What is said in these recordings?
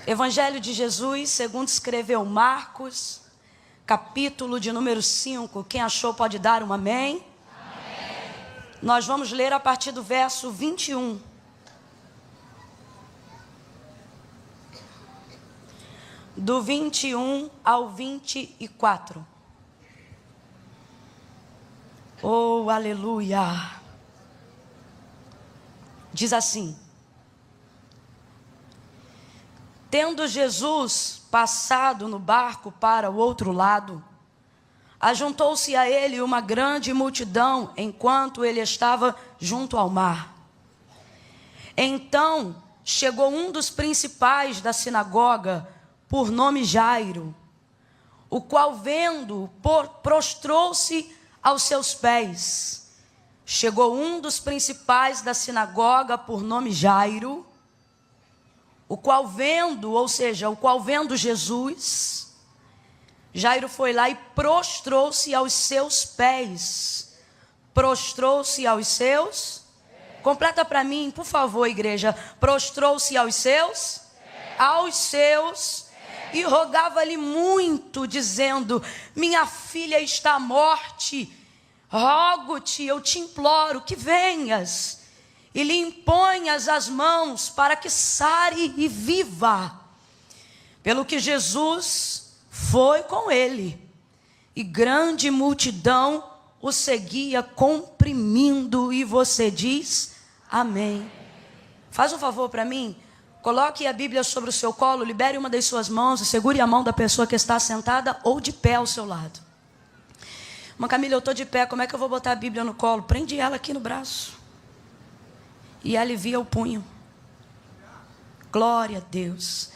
Evangelho de Jesus, segundo escreveu Marcos, capítulo de número 5. Quem achou pode dar um amém? Amém. Nós vamos ler a partir do verso 21. Do 21 ao 24. Oh, aleluia! Diz assim: tendo Jesus passado no barco para o outro lado, ajuntou-se a ele uma grande multidão enquanto ele estava junto ao mar. Então chegou um dos principais da sinagoga, por nome Jairo, o qual vendo, prostrou-se aos seus pés. Chegou um dos principais da sinagoga, por nome Jairo, o qual vendo Jesus, Jairo foi lá e prostrou-se aos seus pés. Prostrou-se aos seus? Completa para mim, por favor, igreja. Prostrou-se aos seus? Aos seus. E rogava-lhe muito, dizendo: minha filha está à morte. Rogo-te, eu te imploro que venhas e lhe imponhas as mãos para que sare e viva. Pelo que Jesus foi com ele, e grande multidão o seguia comprimindo. E você diz amém. Faz um favor para mim, coloque a Bíblia sobre o seu colo, libere uma das suas mãos e segure a mão da pessoa que está sentada ou de pé ao seu lado. Mas Camila, eu estou de pé, como é que eu vou botar a Bíblia no colo? Prende ela aqui no braço e alivia o punho. Glória a Deus.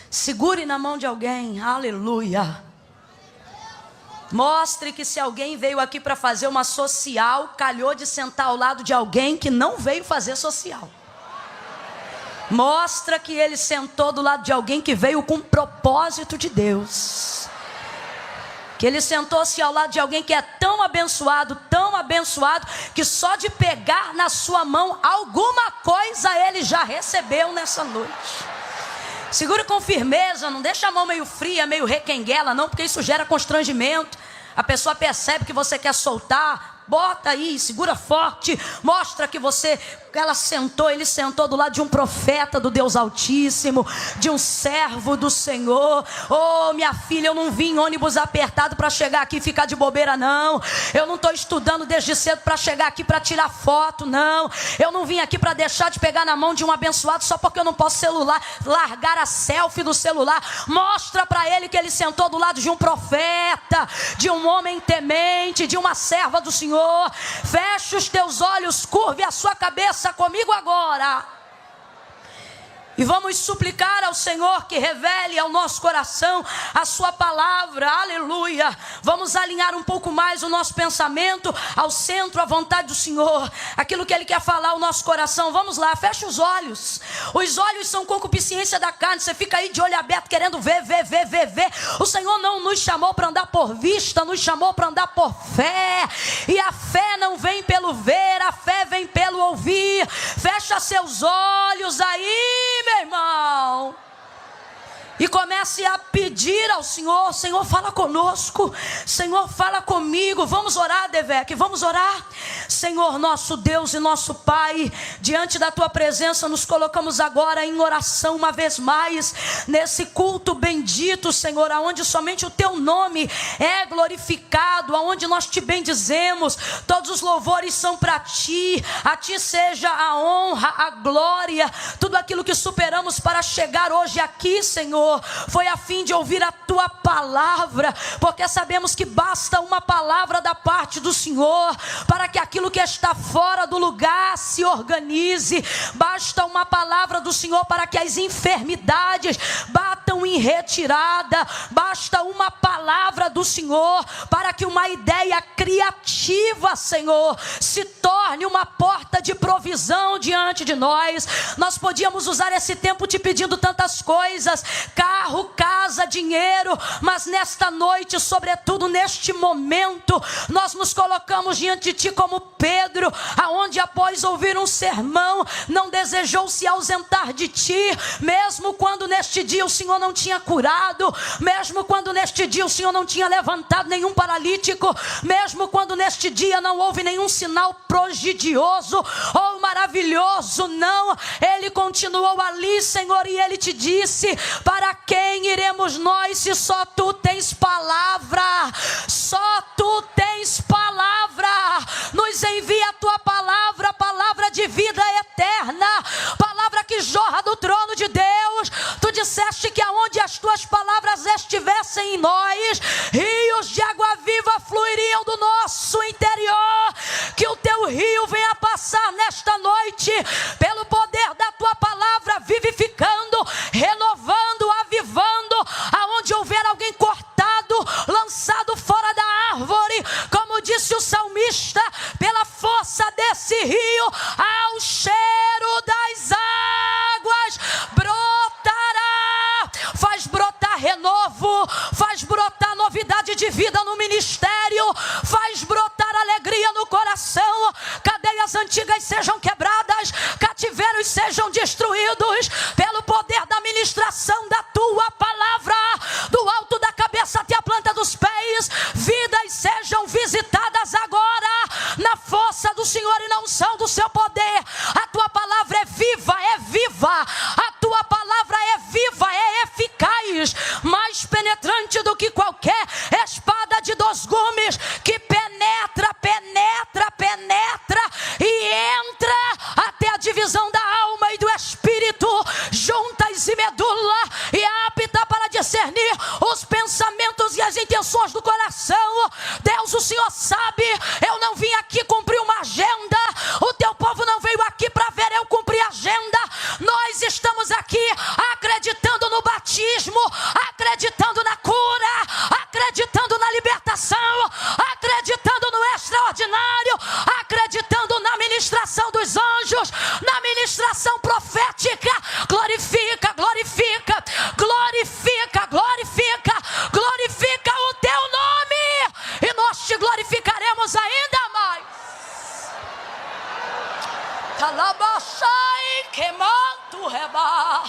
Segure na mão de alguém, aleluia. Mostre que se alguém veio aqui para fazer uma social, calhou de sentar ao lado de alguém que não veio fazer social. Mostra que ele sentou do lado de alguém que veio com propósito de Deus. Que ele sentou-se ao lado de alguém que é tão abençoado, que só de pegar na sua mão alguma coisa ele já recebeu nessa noite. Segura com firmeza, não deixa a mão meio fria, meio requenguela, não, porque isso gera constrangimento. A pessoa percebe que você quer soltar. Bota aí, segura forte, mostra que ele sentou do lado de um profeta do Deus Altíssimo, de um servo do Senhor. Oh, minha filha, eu não vim em ônibus apertado para chegar aqui e ficar de bobeira, não. Eu não estou estudando desde cedo para chegar aqui para tirar foto, não. Eu não vim aqui para deixar de pegar na mão de um abençoado só porque eu não posso largar a selfie do celular. Mostra para ele que ele sentou do lado de um profeta, de um homem temente, de uma serva do Senhor. Feche os teus olhos, curve a sua cabeça comigo agora. E vamos suplicar ao Senhor que revele ao nosso coração a sua palavra, aleluia. Vamos alinhar um pouco mais o nosso pensamento ao centro, à vontade do Senhor, aquilo que Ele quer falar ao nosso coração. Vamos lá, fecha os olhos. Os olhos são concupiscência da carne, você fica aí de olho aberto querendo ver. O Senhor não nos chamou para andar por vista, nos chamou para andar por fé. E a fé não vem pelo ver, a fé vem pelo ouvir. Fecha seus olhos aí, meu irmão, e comece a pedir ao Senhor: Senhor, fala conosco, Senhor, fala comigo. Vamos orar, Devec, vamos orar. Senhor, nosso Deus e nosso Pai, diante da Tua presença nos colocamos agora em oração uma vez mais, nesse culto bendito, Senhor, aonde somente o Teu nome é glorificado, aonde nós Te bendizemos. Todos os louvores são para Ti, a Ti seja a honra, a glória. Tudo aquilo que superamos para chegar hoje aqui, Senhor, foi a fim de ouvir a Tua palavra, porque sabemos que basta uma palavra da parte do Senhor para que aquilo que está fora do lugar se organize. Basta uma palavra do Senhor para que as enfermidades batam estão em retirada. Basta uma palavra do Senhor para que uma ideia criativa, Senhor, se torne uma porta de provisão diante de nós. Nós podíamos usar esse tempo te pedindo tantas coisas: carro, casa, dinheiro, mas nesta noite, sobretudo neste momento, nós nos colocamos diante de ti como Pedro, aonde após ouvir um sermão, não desejou se ausentar de ti, mesmo quando neste dia o Senhor não tinha curado, mesmo quando neste dia o Senhor não tinha levantado nenhum paralítico, mesmo quando neste dia não houve nenhum sinal prodigioso ou maravilhoso, não, ele continuou ali, Senhor, e ele te disse: para quem iremos nós se só tu tens palavra? Só tu tens palavra. Nos envia a tua palavra, palavra de vida eterna, palavra que jorra do trono de Deus. Tu disseste que aonde as tuas palavras estivessem em nós, rios de água viva fluiriam do nosso interior. Que o teu rio venha passar nesta noite, pelo poder da tua palavra, vivificando, renovando, avivando. Aonde houver alguém cortado, lançado fora da árvore, como disse o salmista, pela força desse rio, ao cheiro das águas brotará. Faz brotar renovo, faz brotar novidade de vida no ministério, faz brotar alegria no coração. Cadeias antigas sejam quebradas, cativeiros sejam destruídos, pelo poder da ministração da tua palavra, do alto da cabeça até a planta dos pés. Vidas sejam visitadas agora, na força do Senhor e na unção do seu poder. A tua palavra é viva, a tua palavra é viva, é eficaz, mais penetrante do que qualquer espada de 2 gumes, que penetra e entra até a divisão da alma e do espírito, juntas e medula, e apta para discernir os pensamentos e as intenções do coração. Deus, o Senhor sabe, eu não vim aqui cumprir uma agenda, o teu povo não veio aqui para ver eu cumprir a agenda. Nós estamos aqui acreditando no batismo, acreditando na cura, acreditando na libertação, acreditando no extraordinário, acreditando na ministração dos anjos, na ministração profética. Glorifica, glorifica, glorifica, glorifica, glorifica o teu nome, e nós te glorificaremos ainda mais. Talabashai quemanto reba,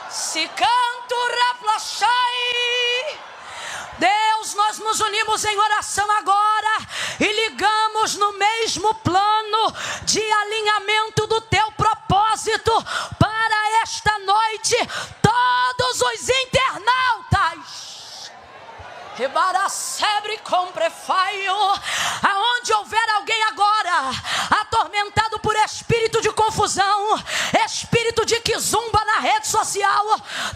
se canto raplashai. Deus, nós nos unimos em oração agora e ligamos no mesmo plano de alinhamento do teu propósito para esta noite todos os internautas. Rebaracebre com prefaio, aonde houver alguém agora atormentado por espírito de confusão, espírito de quizumba na rede social,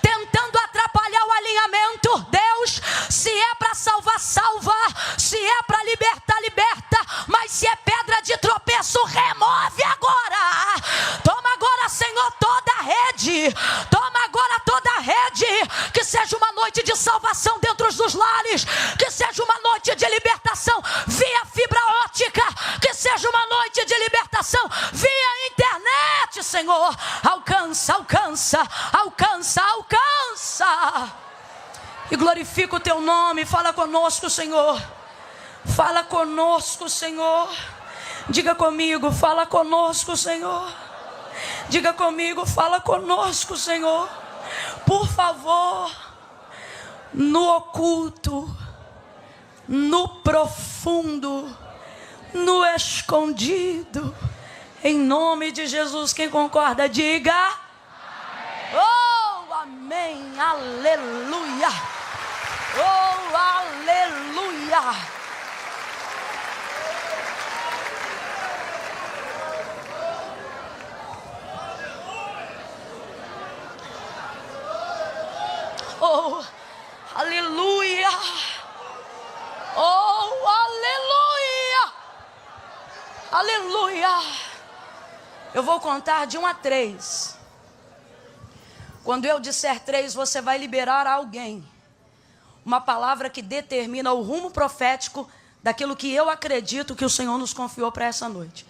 tentando atrapalhar o alinhamento. Deus, se é para salvar, salva, se é para libertar, liberta, mas se é pedra de tropeço, remove agora. Toma agora, Senhor, toda a rede, toma agora toda a rede, que seja uma noite de salvação dentro dos lares, que seja uma noite de libertação via fibra ótica, que seja uma noite de libertação via internet, Senhor. Alcança, alcança, alcança, alcança, e glorifica o teu nome. Fala conosco, Senhor, fala conosco, Senhor. Diga comigo, fala conosco, Senhor. Diga comigo, fala conosco, Senhor. Por favor, no oculto, no profundo, no escondido, em nome de Jesus. Quem concorda, diga amém. Oh, amém, aleluia, oh, aleluia. Oh, aleluia, oh, aleluia, aleluia. Eu vou contar de 1 a 3. Quando eu disser 3, você vai liberar a alguém uma palavra que determina o rumo profético daquilo que eu acredito que o Senhor nos confiou para essa noite.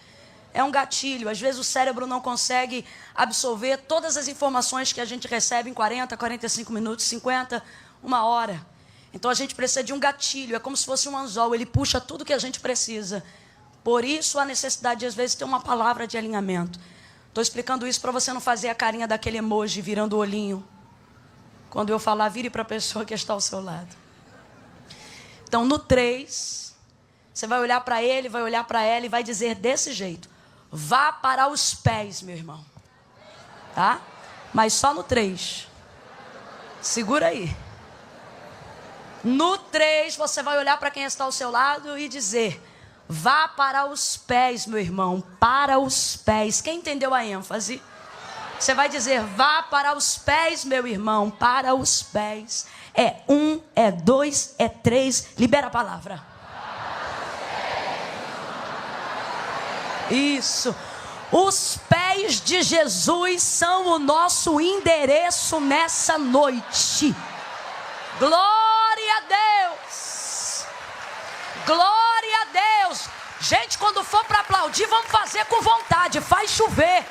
É um gatilho. Às vezes o cérebro não consegue absorver todas as informações que a gente recebe em 40, 45 minutos, 50, 1 hora. Então a gente precisa de um gatilho. É como se fosse um anzol. Ele puxa tudo que a gente precisa. Por isso a necessidade de, às vezes, ter uma palavra de alinhamento. Estou explicando isso para você não fazer a carinha daquele emoji virando o olhinho. Quando eu falar, vire para a pessoa que está ao seu lado. Então no 3, você vai olhar para ele, vai olhar para ela e vai dizer desse jeito: vá para os pés, meu irmão. Tá? Mas só no 3. Segura aí. No 3, você vai olhar para quem está ao seu lado e dizer: vá para os pés, meu irmão. Para os pés. Quem entendeu a ênfase? Você vai dizer: vá para os pés, meu irmão. Para os pés. É 1, é 2, é 3. Libera a palavra. Isso. Os pés de Jesus são o nosso endereço nessa noite. Glória a Deus. Glória a Deus. Gente, quando for para aplaudir, vamos fazer com vontade. Faz chover.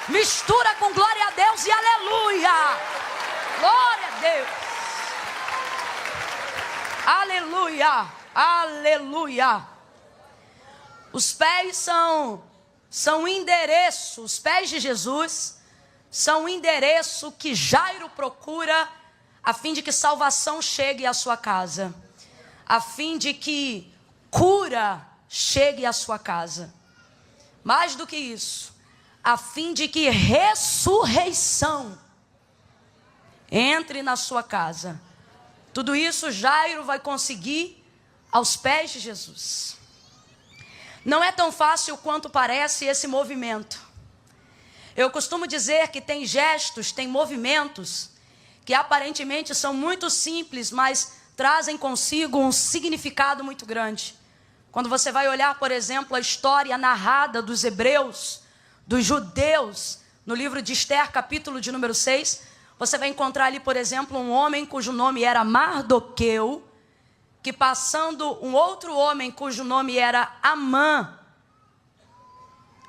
Mistura com glória a Deus e aleluia. Glória a Deus. Aleluia. Aleluia. Os pés são endereço. Os pés de Jesus são o endereço que Jairo procura a fim de que salvação chegue à sua casa. A fim de que cura chegue à sua casa. Mais do que isso, a fim de que ressurreição entre na sua casa. Tudo isso Jairo vai conseguir aos pés de Jesus. Não é tão fácil quanto parece esse movimento. Eu costumo dizer que tem gestos, tem movimentos que aparentemente são muito simples, mas trazem consigo um significado muito grande. Quando você vai olhar, por exemplo, a história narrada dos hebreus, dos judeus, no livro de Esther, capítulo de número 6, você vai encontrar ali, por exemplo, um homem cujo nome era Mardoqueu, que passando um outro homem cujo nome era Amã,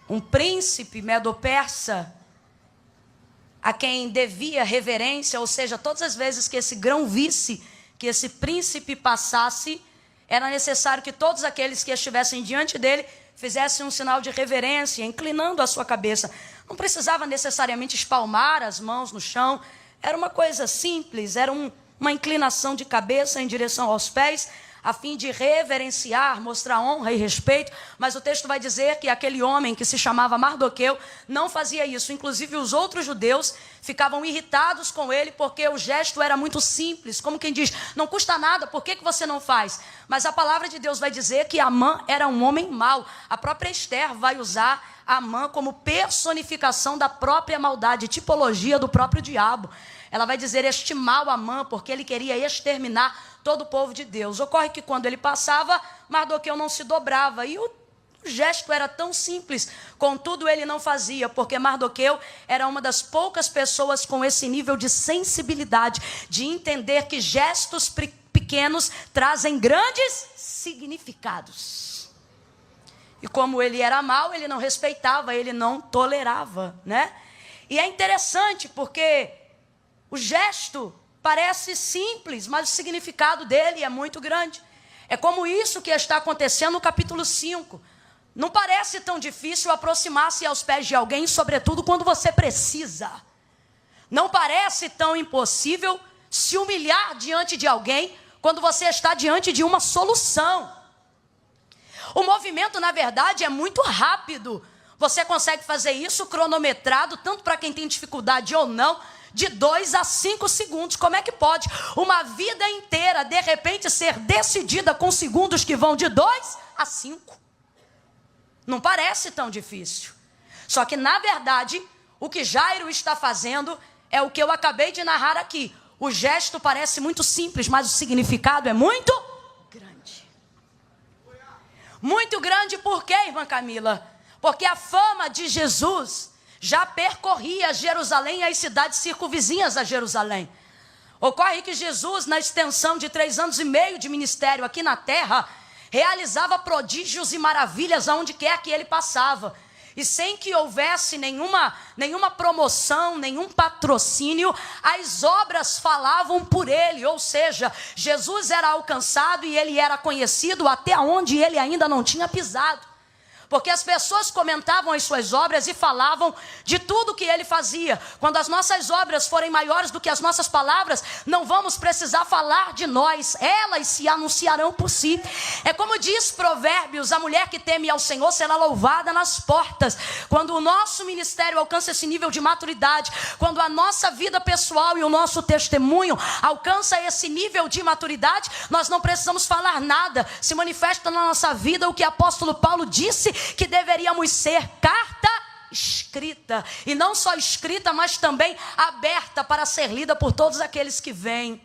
um príncipe medo-persa, a quem devia reverência, ou seja, todas as vezes que esse grão-vice, que esse príncipe passasse, era necessário que todos aqueles que estivessem diante dele fizessem um sinal de reverência, inclinando a sua cabeça. Não precisava necessariamente espalmar as mãos no chão, era uma coisa simples, era uma inclinação de cabeça em direção aos pés, a fim de reverenciar, mostrar honra e respeito. Mas o texto vai dizer que aquele homem que se chamava Mardoqueu não fazia isso. Inclusive os outros judeus ficavam irritados com ele porque o gesto era muito simples. Como quem diz, não custa nada, por que você não faz? Mas a palavra de Deus vai dizer que Amã era um homem mau. A própria Esther vai usar Amã como personificação da própria maldade, tipologia do próprio diabo. Ela vai dizer este mau Amã, porque ele queria exterminar todo o povo de Deus. Ocorre que quando ele passava, Mardoqueu não se dobrava. E o gesto era tão simples, contudo ele não fazia, porque Mardoqueu era uma das poucas pessoas com esse nível de sensibilidade, de entender que gestos pequenos trazem grandes significados. E como ele era mau, ele não respeitava, ele não tolerava, né? E é interessante porque o gesto parece simples, mas o significado dele é muito grande. É como isso que está acontecendo no capítulo 5. Não parece tão difícil aproximar-se aos pés de alguém, sobretudo quando você precisa. Não parece tão impossível se humilhar diante de alguém quando você está diante de uma solução. O movimento, na verdade, é muito rápido. Você consegue fazer isso cronometrado, tanto para quem tem dificuldade ou não, de 2 a 5 segundos. Como é que pode uma vida inteira, de repente, ser decidida com segundos que vão de 2 a 5? Não parece tão difícil. Só que, na verdade, o que Jairo está fazendo é o que eu acabei de narrar aqui. O gesto parece muito simples, mas o significado é muito grande. Muito grande por quê, irmã Camila? Porque a fama de Jesus já percorria Jerusalém e as cidades circunvizinhas a Jerusalém. Ocorre que Jesus, na extensão de 3 anos e meio de ministério aqui na terra, realizava prodígios e maravilhas aonde quer que ele passava. E sem que houvesse nenhuma promoção, nenhum patrocínio, as obras falavam por ele. Ou seja, Jesus era alcançado e ele era conhecido até onde ele ainda não tinha pisado. Porque as pessoas comentavam as suas obras e falavam de tudo que ele fazia. Quando as nossas obras forem maiores do que as nossas palavras, não vamos precisar falar de nós, elas se anunciarão por si. É como diz Provérbios, a mulher que teme ao Senhor será louvada nas portas. Quando o nosso ministério alcança esse nível de maturidade, quando a nossa vida pessoal e o nosso testemunho alcança esse nível de maturidade, nós não precisamos falar nada. Se manifesta na nossa vida o que o apóstolo Paulo disse, que deveríamos ser carta escrita, e não só escrita, mas também aberta para ser lida por todos aqueles que vêm.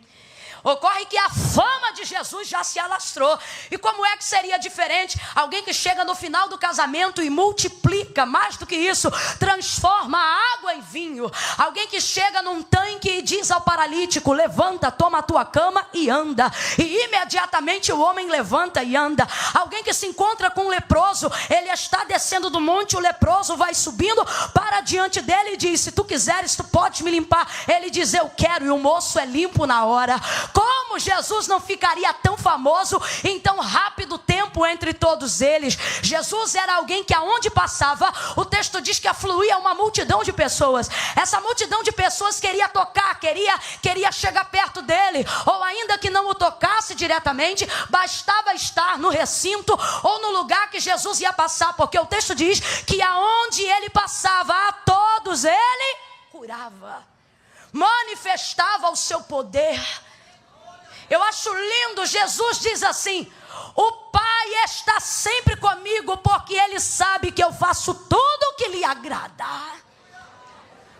Ocorre que a fama de Jesus já se alastrou. E como é que seria diferente? Alguém que chega no final do casamento e multiplica, mais do que isso, transforma a água em vinho. Alguém que chega num tanque e diz ao paralítico: levanta, toma a tua cama e anda. E imediatamente o homem levanta e anda. Alguém que se encontra com um leproso, ele está descendo do monte, o leproso vai subindo para diante dele e diz: se tu quiseres, tu podes me limpar. Ele diz: eu quero, e o moço é limpo na hora. Como Jesus não ficaria tão famoso em tão rápido tempo entre todos eles? Jesus era alguém que aonde passava, o texto diz que afluía uma multidão de pessoas. Essa multidão de pessoas queria tocar, queria chegar perto dele, ou ainda que não o tocasse diretamente, bastava estar no recinto ou no lugar que Jesus ia passar, porque o texto diz que aonde ele passava, a todos ele curava, manifestava o seu poder. Eu acho lindo, Jesus diz assim: o Pai está sempre comigo, porque Ele sabe que eu faço tudo o que lhe agrada.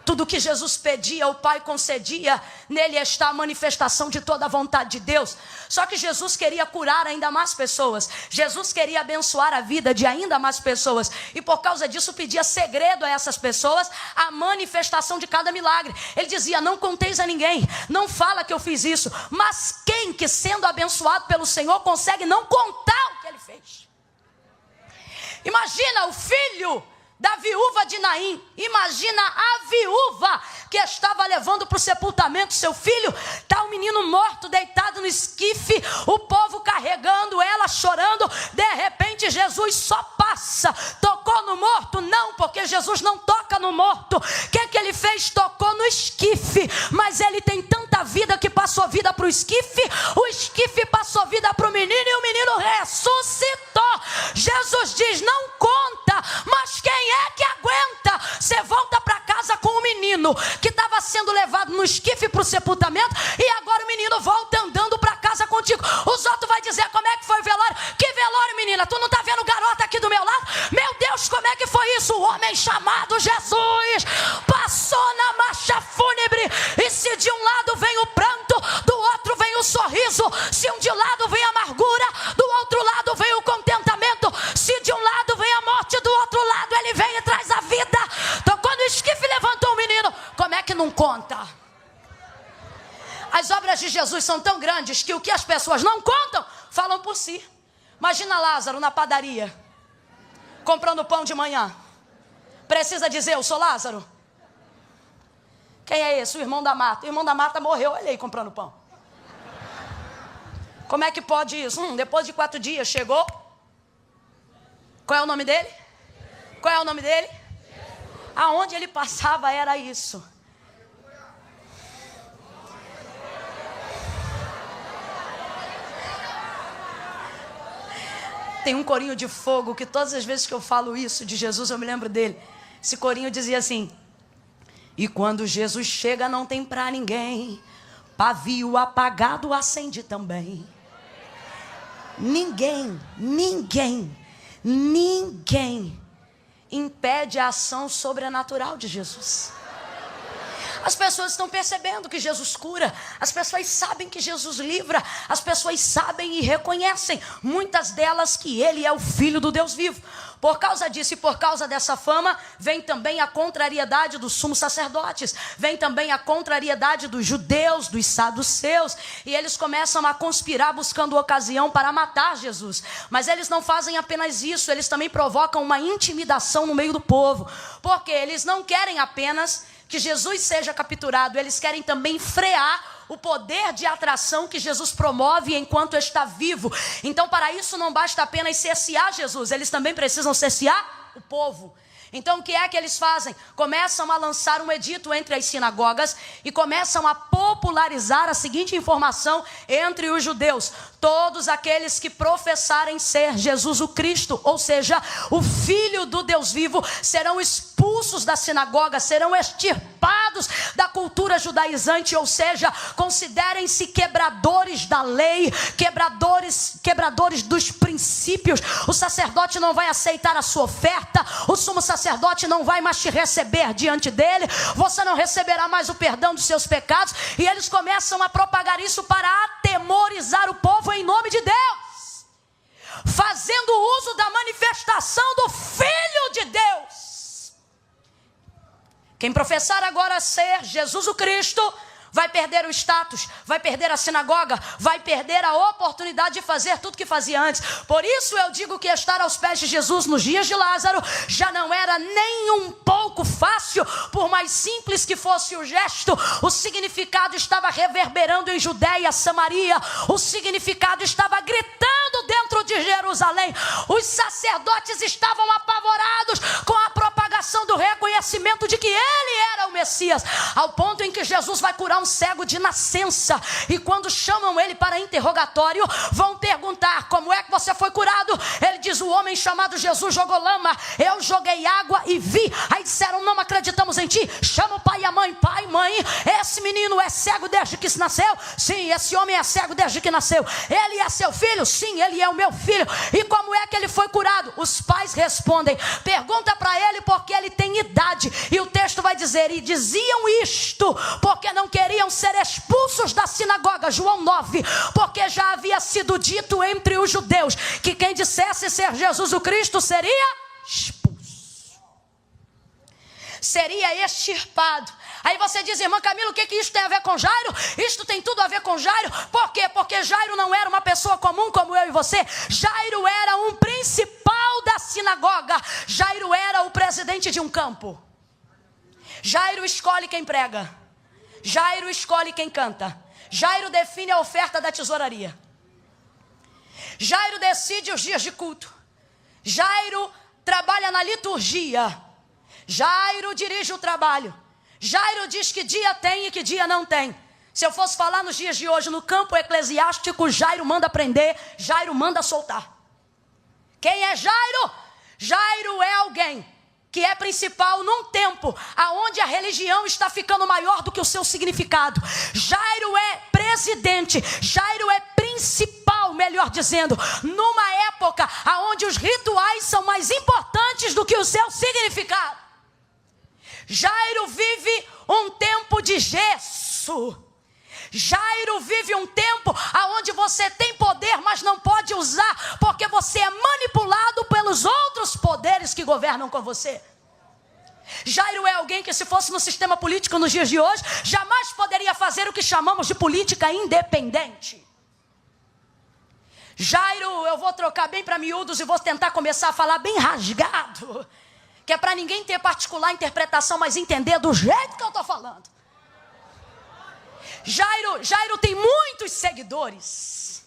Tudo que Jesus pedia, o Pai concedia. Nele está a manifestação de toda a vontade de Deus. Só que Jesus queria curar ainda mais pessoas. Jesus queria abençoar a vida de ainda mais pessoas. E por causa disso pedia segredo a essas pessoas, a manifestação de cada milagre. Ele dizia: não conteis a ninguém, não fala que eu fiz isso. Mas quem que sendo abençoado pelo Senhor consegue não contar o que ele fez? Imagina o filho da viúva de Naim. Imagina a viúva que estava levando para o sepultamento seu filho. Está um menino morto deitado no esquife, o povo carregando ela, chorando. De repente Jesus só passa. Tocou no morto? Não, porque Jesus não toca no morto. O que ele fez? Tocou no esquife. Mas ele tem tanta vida que passou vida para o esquife. O esquife passou vida para o menino e o menino ressuscitou. Jesus diz: não conta, mas quem é que aguenta? Você volta para casa com o menino que estava sendo levado no esquife para o sepultamento, e agora o menino volta andando para casa contigo. Os outros vão dizer: como é que foi o velório? Que velório, menina? Tu não está vendo o garoto aqui do meu lado? Meu Deus, como é que foi isso? O homem chamado Jesus passou na marcha fúnebre, e se de um lado vem o pranto, do outro vem o sorriso. Se de um lado vem a amargura, do outro lado vem o contentamento. Se de um lado vem a morte, do outro lado ele vem e traz a vida. Tocou no esquife e levantou o menino. Como é que não conta? As obras de Jesus são tão grandes que o que as pessoas não contam, falam por si. Imagina Lázaro na padaria, comprando pão de manhã. Precisa dizer: eu sou Lázaro? Quem é esse? O irmão da Marta. O irmão da Marta morreu, olha aí, comprando pão. Como é que pode isso? Depois de 4 dias chegou. Qual é o nome dele? Qual é o nome dele? Aonde ele passava era isso. Tem um corinho de fogo que todas as vezes que eu falo isso de Jesus eu me lembro dele. Esse corinho dizia assim: e quando Jesus chega não tem pra ninguém, pavio apagado acende também. Ninguém impede a ação sobrenatural de Jesus. As pessoas estão percebendo que Jesus cura, as pessoas sabem que Jesus livra, as pessoas sabem e reconhecem, muitas delas, que Ele é o Filho do Deus vivo. Por causa disso e por causa dessa fama, vem também a contrariedade dos sumos sacerdotes, vem também a contrariedade dos judeus, dos saduceus, e eles começam a conspirar buscando ocasião para matar Jesus. Mas eles não fazem apenas isso, eles também provocam uma intimidação no meio do povo, porque eles não querem apenas que Jesus seja capturado, eles querem também frear o poder de atração que Jesus promove enquanto está vivo. Então, para isso não basta apenas cercear Jesus, eles também precisam cercear o povo. Então, o que é que eles fazem? Começam a lançar um edito entre as sinagogas e começam a popularizar a seguinte informação entre os judeus: todos aqueles que professarem ser Jesus o Cristo, ou seja, o Filho do Deus vivo, serão expulsos da sinagoga, serão extirpados da cultura judaizante, ou seja, considerem-se quebradores da lei, quebradores dos princípios. O sacerdote não vai aceitar a sua oferta, o sumo sacerdote não vai mais te receber diante dele, você não receberá mais o perdão dos seus pecados, e eles começam a propagar isso para atemorizar o povo em nome de Deus, fazendo uso da manifestação do Filho de Deus. Quem professar agora ser Jesus o Cristo vai perder o status, vai perder a sinagoga, vai perder a oportunidade de fazer tudo que fazia antes. Por isso eu digo que estar aos pés de Jesus nos dias de Lázaro já não era nem um pouco fácil, por mais simples que fosse o gesto. O significado estava reverberando em Judeia, Samaria, o significado estava gritando dentro de Jerusalém. Os sacerdotes estavam apavorados com a propagação do reconhecimento de que ele era o Messias, ao ponto em que Jesus vai curar um cego de nascença, e quando chamam ele para interrogatório, vão perguntar: como é que você foi curado? Ele diz: o homem chamado Jesus jogou lama, eu joguei água e vi. Aí disseram: não acreditamos em ti, chama o pai e a mãe. Pai, mãe, esse menino é cego desde que se nasceu? Sim, esse homem é cego desde que nasceu. Ele é seu filho? Sim, ele é o meu filho. E como é que ele foi curado? Os pais respondem: pergunta para ele porque ele tem idade. E o texto vai dizer: e diziam isto porque não queriam ser expulsos da sinagoga, João 9, porque já havia sido dito entre os judeus que quem dissesse ser Jesus o Cristo seria expulso, seria extirpado. Aí você diz: irmã Camila, o que isso tem a ver com Jairo? Isto tem tudo a ver com Jairo. Por quê? Porque Jairo não era uma pessoa comum como eu e você. Jairo era um principal da sinagoga. Jairo era o presidente de um campo. Jairo escolhe quem prega, Jairo escolhe quem canta, Jairo define a oferta da tesouraria, Jairo decide os dias de culto, Jairo trabalha na liturgia, Jairo dirige o trabalho, Jairo diz que dia tem e que dia não tem. Se eu fosse falar nos dias de hoje, no campo eclesiástico, Jairo manda prender, Jairo manda soltar. Quem é Jairo? Jairo é alguém que é principal num tempo aonde a religião está ficando maior do que o seu significado. Jairo é presidente, Jairo é principal, melhor dizendo, numa época aonde os rituais são mais importantes do que o seu significado. Jairo vive um tempo de gesso. Jairo vive um tempo onde você tem poder, mas não pode usar, porque você é manipulado pelos outros poderes que governam com você. Jairo é alguém que, se fosse no sistema político nos dias de hoje, jamais poderia fazer o que chamamos de política independente. Jairo, eu vou trocar bem para miúdos e vou tentar começar a falar bem rasgado, que é para ninguém ter particular interpretação, mas entender do jeito que eu estou falando. Jairo tem muitos seguidores.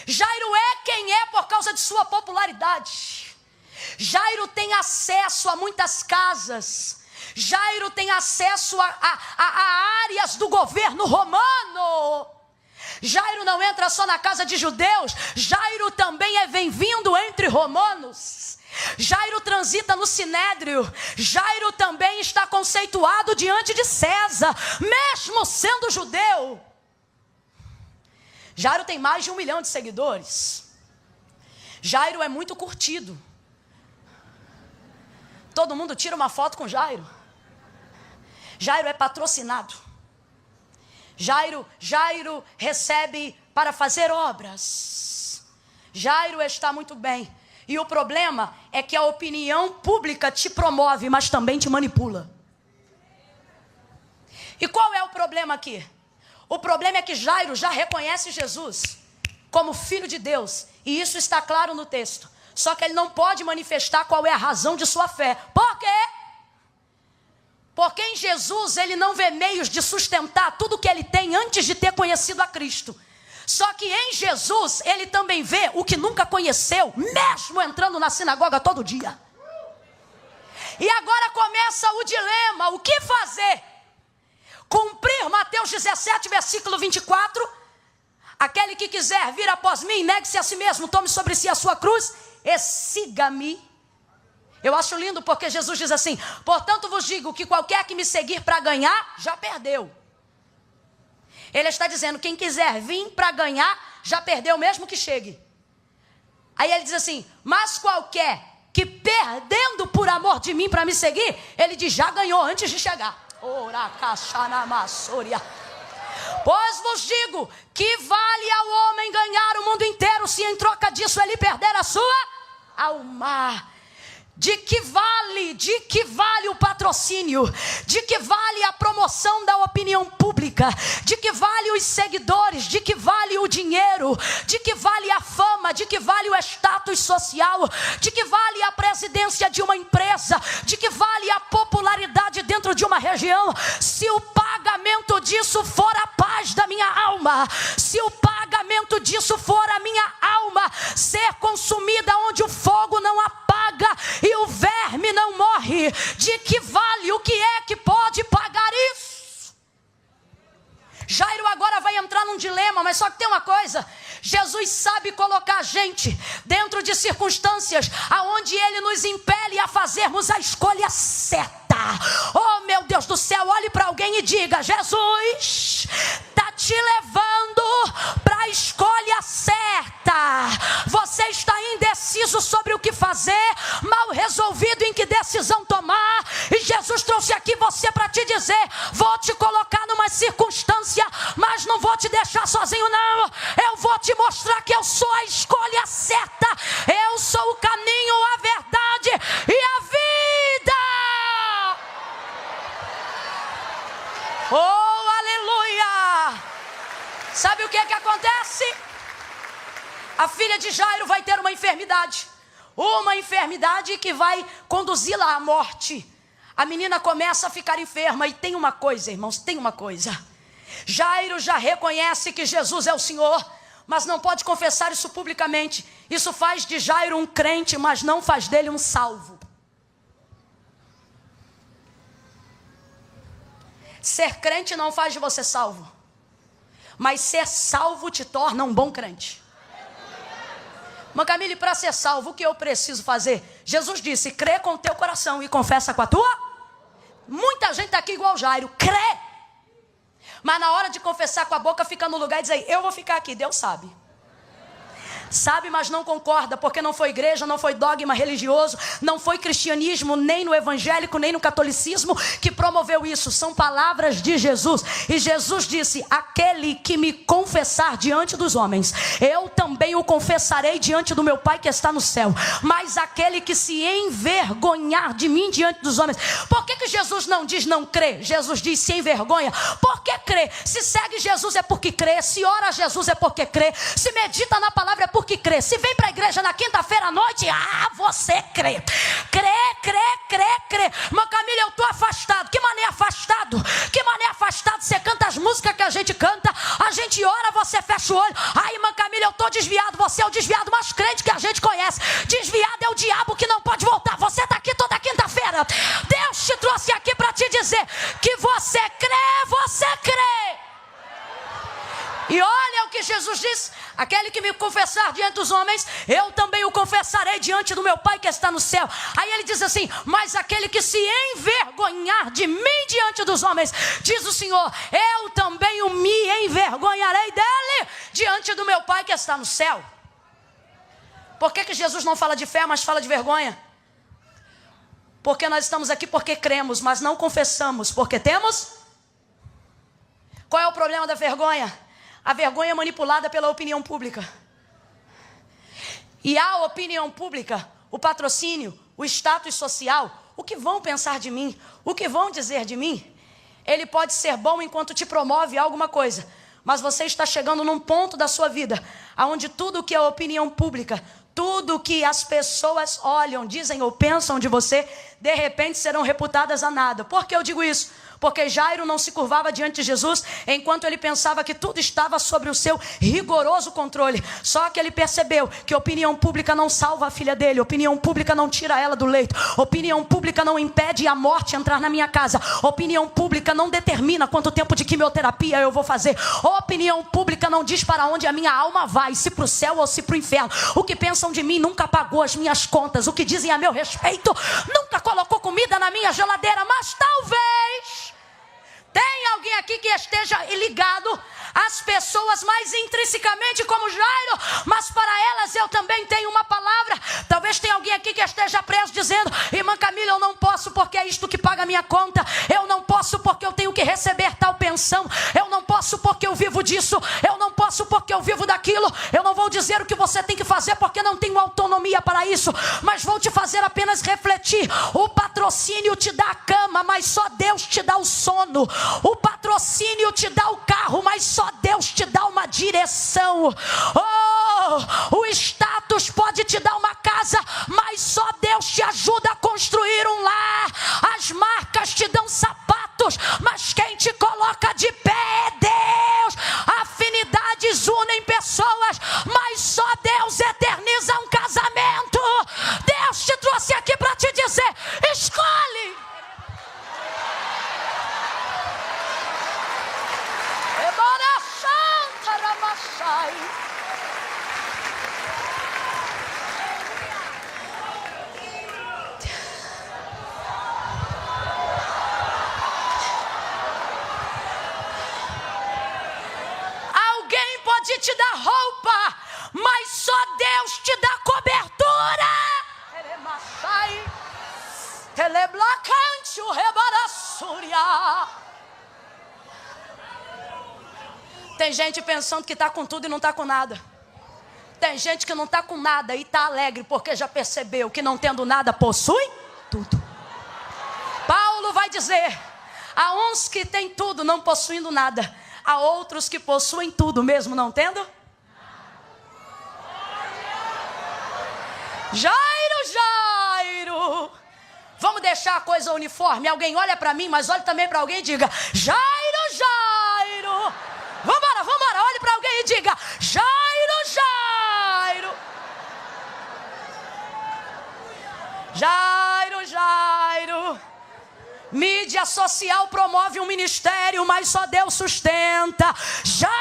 Jairo é quem é por causa de sua popularidade. Jairo tem acesso a muitas casas. Jairo tem acesso a áreas do governo romano. Jairo não entra só na casa de judeus. Jairo também é bem-vindo entre romanos. Jairo transita no Sinédrio. Jairo também está conceituado diante de César, mesmo sendo judeu. Jairo tem mais de 1 milhão de seguidores. Jairo é muito curtido. Todo mundo tira uma foto com Jairo. Jairo é patrocinado. Jairo recebe para fazer obras. Jairo está muito bem. E o problema é que a opinião pública te promove, mas também te manipula. E qual é o problema aqui? O problema é que Jairo já reconhece Jesus como filho de Deus. E isso está claro no texto. Só que ele não pode manifestar qual é a razão de sua fé. Por quê? Porque em Jesus ele não vê meios de sustentar tudo que ele tem antes de ter conhecido a Cristo. Só que em Jesus ele também vê o que nunca conheceu, mesmo entrando na sinagoga todo dia. E agora começa o dilema, o que fazer? Cumprir Mateus 17, versículo 24. Aquele que quiser vir após mim, negue-se a si mesmo, tome sobre si a sua cruz e siga-me. Eu acho lindo porque Jesus diz assim: portanto vos digo que qualquer que me seguir para ganhar, já perdeu. Ele está dizendo, quem quiser vir para ganhar, já perdeu mesmo que chegue. Aí ele diz assim, mas qualquer que perdendo por amor de mim para me seguir, ele diz, já ganhou antes de chegar. Pois vos digo que vale ao homem ganhar o mundo inteiro, se em troca disso ele perder a sua alma. De que vale o patrocínio? De que vale a promoção da opinião pública? De que vale os seguidores? De que vale o dinheiro? De que vale a fama? De que vale o status social? De que vale a presidência de uma empresa? De que vale a popularidade dentro de uma região? Se o pagamento disso for a paz da minha alma, se o pagamento disso for a minha alma ser consumida onde o fogo não apaga e o verme não morre, de que vale? O que é que pode pagar isso? Jairo agora vai entrar num dilema, mas só que tem uma coisa: Jesus sabe colocar a gente dentro de circunstâncias aonde ele nos impele a fazermos a escolha certa. Oh meu Deus do céu, olhe para alguém e diga: Jesus está te levando para a escolha certa. Você está indeciso sobre o que fazer, mal resolvido em que decisão tomar, e Jesus trouxe aqui você para te dizer: vou te colocar numa circunstância, mas não vou te deixar sozinho não. Eu vou te mostrar que eu sou a escolha certa. Eu sou o caminho, a verdade e a vida. Oh, aleluia! Sabe o que é que acontece? A filha de Jairo vai ter uma enfermidade que vai conduzi-la à morte. A menina começa a ficar enferma. E tem uma coisa, irmãos, tem uma coisa. Jairo já reconhece que Jesus é o Senhor, mas não pode confessar isso publicamente. Isso faz de Jairo um crente, mas não faz dele um salvo. Ser crente não faz de você salvo, mas ser salvo te torna um bom crente. Mas Camille, para ser salvo, o que eu preciso fazer? Jesus disse, crê com o teu coração e confessa com a tua. Muita gente está aqui igual Jairo, crê, mas na hora de confessar com a boca fica no lugar e diz aí, eu vou ficar aqui, Deus sabe. Sabe, mas não concorda, porque não foi igreja, não foi dogma religioso, não foi cristianismo, nem no evangélico, nem no catolicismo que promoveu isso. São palavras de Jesus. E Jesus disse, aquele que me confessar diante dos homens, eu também o confessarei diante do meu Pai que está no céu. Mas aquele que se envergonhar de mim diante dos homens. Por que Jesus não diz não crê? Jesus diz se envergonha. Por que crê? Se segue Jesus é porque crê, se ora a Jesus é porque crê, se medita na palavra é porque crê. Se vem para a igreja na quinta-feira à noite, você crê. Crê. Mas Camila, eu estou afastado. Que mané afastado? Você canta as músicas que a gente canta, a gente ora, você fecha o olho. Aí, irmã Camila, eu estou desviado. Você é o desviado mais crente que a gente conhece. Desviado é o diabo que não pode voltar. Você está aqui toda quinta-feira. Deus te trouxe aqui para te dizer que você crê. E olha o que Jesus diz: aquele que me confessar diante dos homens, eu também o confessarei diante do meu Pai que está no céu. Aí ele diz assim, mas aquele que se envergonhar de mim diante dos homens, diz o Senhor, eu também o me envergonharei dele diante do meu Pai que está no céu. Por que Jesus não fala de fé, mas fala de vergonha? Porque nós estamos aqui porque cremos, mas não confessamos porque temos. Qual é o problema da vergonha? A vergonha é manipulada pela opinião pública. E a opinião pública, o patrocínio, o status social, o que vão pensar de mim, o que vão dizer de mim, ele pode ser bom enquanto te promove alguma coisa, mas você está chegando num ponto da sua vida, onde tudo que é opinião pública, tudo que as pessoas olham, dizem ou pensam de você, de repente serão reputadas a nada. Por que eu digo isso? Porque Jairo não se curvava diante de Jesus, enquanto ele pensava que tudo estava sobre o seu rigoroso controle. Só que ele percebeu que a opinião pública não salva a filha dele, a opinião pública não tira ela do leito, a opinião pública não impede a morte entrar na minha casa, a opinião pública não determina quanto tempo de quimioterapia eu vou fazer, a opinião pública não diz para onde a minha alma vai, se para o céu ou se para o inferno. O que pensam de mim nunca pagou as minhas contas, o que dizem a meu respeito nunca colocou comida na minha geladeira, mas talvez tem alguém aqui que esteja ligado às pessoas mais intrinsecamente como Jairo, mas para elas eu também tenho uma palavra. Talvez tenha alguém aqui que esteja preso dizendo: irmã Camila, eu não posso porque é isto que paga a minha conta, eu não posso porque eu tenho que receber tal pensão, eu não posso porque eu vivo disso, eu não posso porque eu vivo daquilo. Eu não vou dizer o que você tem que fazer porque não tenho autonomia para isso, mas vou te fazer apenas refletir. O patrocínio te dá a cama, mas só Deus te dá o sono. O patrocínio te dá o carro, mas só Deus te dá uma direção. O status pode te dar uma casa, mas só Deus te ajuda a construir um lar. As marcas te dão sapatos, mas quem te coloca de pé é Deus. Afinidades unem pessoas, mas só Deus eterniza um casamento. Deus te trouxe aqui para te dizer: escolhe. Alguém pode te dar roupa, mas só Deus te dá cobertura. Tem gente pensando que está com tudo e não está com nada. Tem gente que não está com nada e está alegre porque já percebeu que não tendo nada possui tudo. Paulo vai dizer: há uns que têm tudo não possuindo nada, há outros que possuem tudo mesmo não tendo. Jairo, vamos deixar a coisa uniforme. Alguém olha para mim, mas olhe também para alguém e diga: Jairo. Vambora, olhe para alguém e diga: Jairo. Mídia social promove um ministério, mas só Deus sustenta. Jairo.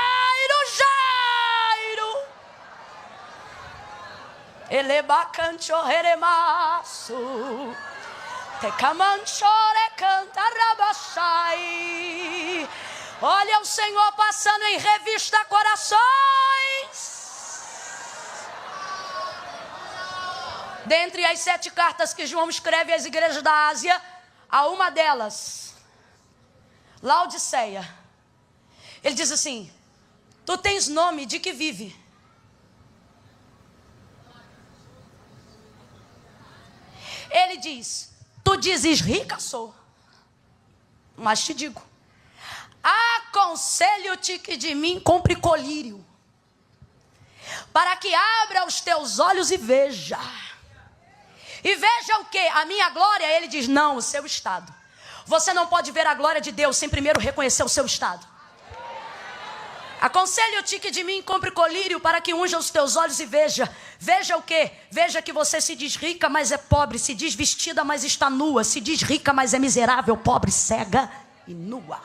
Elebacancho heremasu. Tecamanchore cantarabachai. Olha o Senhor passando em revista corações. Dentre as 7 cartas que João escreve às igrejas da Ásia, há uma delas, Laodiceia. Ele diz assim: tu tens nome de que vive. Ele diz: tu dizes rica sou, mas te digo, aconselho-te que de mim compre colírio, para que abra os teus olhos e veja. E veja o que? A minha glória? Ele diz: não, o seu estado. Você não pode ver a glória de Deus sem primeiro reconhecer o seu estado. Aconselho-te que de mim compre colírio para que unja os teus olhos e veja. Veja o que? Veja que você se diz rica, mas é pobre. Se diz vestida, mas está nua. Se diz rica, mas é miserável, pobre, cega e nua.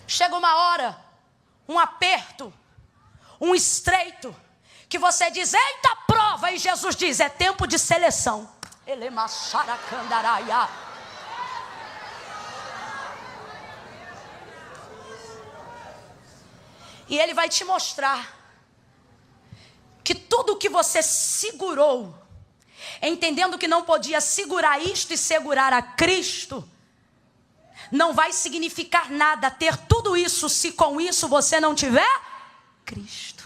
Chega uma hora, um aperto, um estreito, que você diz: eita prova, e Jesus diz: é tempo de seleção. E ele vai te mostrar que tudo que você segurou entendendo que não podia segurar isto e segurar a Cristo. Não vai significar nada ter tudo isso se com isso você não tiver Cristo.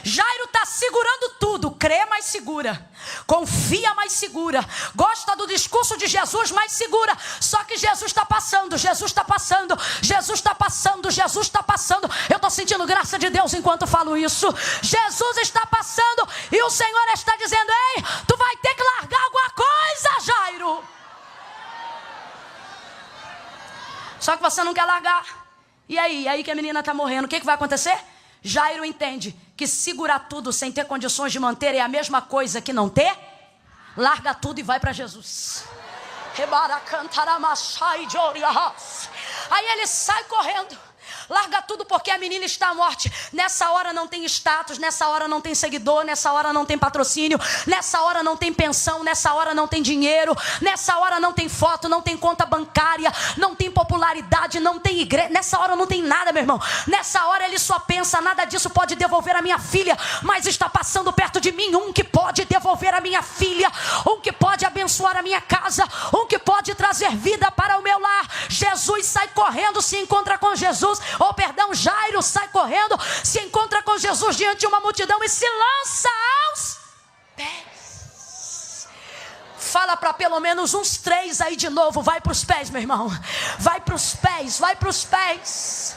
Jairo está segurando tudo, crê, mas segura, confia, mas segura, gosta do discurso de Jesus, mas segura. Só que Jesus está passando, Jesus está passando, Jesus está passando, Jesus está passando. Eu estou sentindo graça de Deus enquanto falo isso. Jesus está passando e o Senhor está dizendo: ei, tu vai ter que largar alguma coisa, Jairo. Só que você não quer largar. E aí que a menina está morrendo, o que vai acontecer? Jairo entende que segurar tudo sem ter condições de manter é a mesma coisa que não ter. Larga tudo e vai para Jesus. Aí ele sai correndo. Larga tudo porque a menina está à morte. Nessa hora não tem status, nessa hora não tem seguidor, nessa hora não tem patrocínio, nessa hora não tem pensão, nessa hora não tem dinheiro, nessa hora não tem foto, não tem conta bancária, não tem popularidade, não tem igreja. Nessa hora não tem nada, meu irmão. Nessa hora ele só pensa: nada disso pode devolver a minha filha, mas está passando perto de mim um que pode devolver a minha filha, um que pode abençoar a minha casa, um que pode trazer vida para o meu lar. Jesus sai correndo, se encontra com Jesus. Jairo sai correndo, se encontra com Jesus diante de uma multidão e se lança aos pés. Fala para pelo menos uns 3 aí de novo: vai para os pés, meu irmão. Vai para os pés, vai para os pés.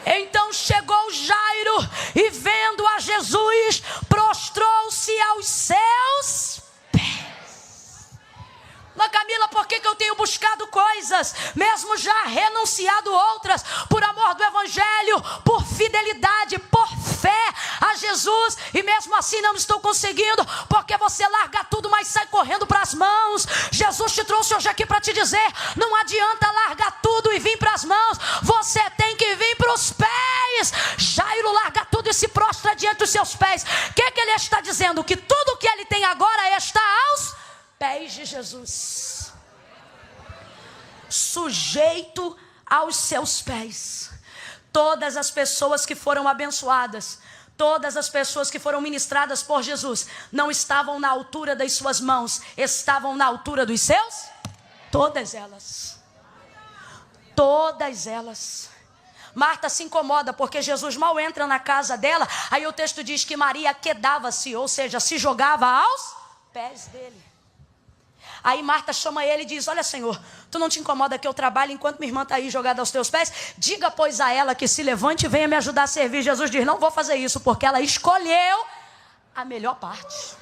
Então chegou Jairo e, vendo a Jesus, prostrou-se aos seus pés. Mas Camila, por que eu tenho buscado coisas, mesmo já renunciado outras, por amor do Evangelho, por fidelidade, por fé a Jesus, e mesmo assim não estou conseguindo? Porque você larga tudo, mas sai correndo para as mãos. Jesus te trouxe hoje aqui para te dizer: não adianta largar tudo e vir para as mãos, você tem que vir para os pés. Jairo larga tudo e se prostra diante dos seus pés. O que ele está dizendo? Que tudo que ele tem agora está aos pés de Jesus, sujeito aos seus pés. Todas as pessoas que foram abençoadas, todas as pessoas que foram ministradas por Jesus, não estavam na altura das suas mãos, estavam na altura dos seus. Todas elas. Marta se incomoda porque Jesus mal entra na casa dela. Aí o texto diz que Maria quedava-se, ou seja, se jogava aos pés dele. Aí Marta chama ele e diz: olha, Senhor, tu não te incomoda que eu trabalhe enquanto minha irmã está aí jogada aos teus pés? Diga, pois, a ela que se levante e venha me ajudar a servir. Jesus diz: não vou fazer isso, porque ela escolheu a melhor parte.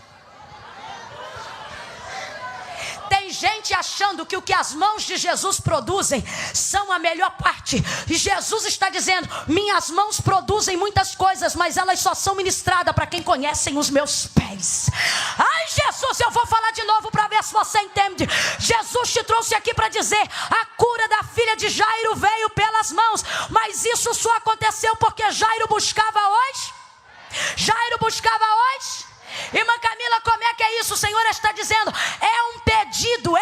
Tem gente achando que o que as mãos de Jesus produzem são a melhor parte. E Jesus está dizendo: minhas mãos produzem muitas coisas, mas elas só são ministradas para quem conhecem os meus pés. Ai, Jesus, eu vou falar de novo para ver se você entende. Jesus te trouxe aqui para dizer: a cura da filha de Jairo veio pelas mãos, mas isso só aconteceu porque Jairo buscava hoje. Irmã Camila, como é que é isso? O Senhor está dizendo: é um pedido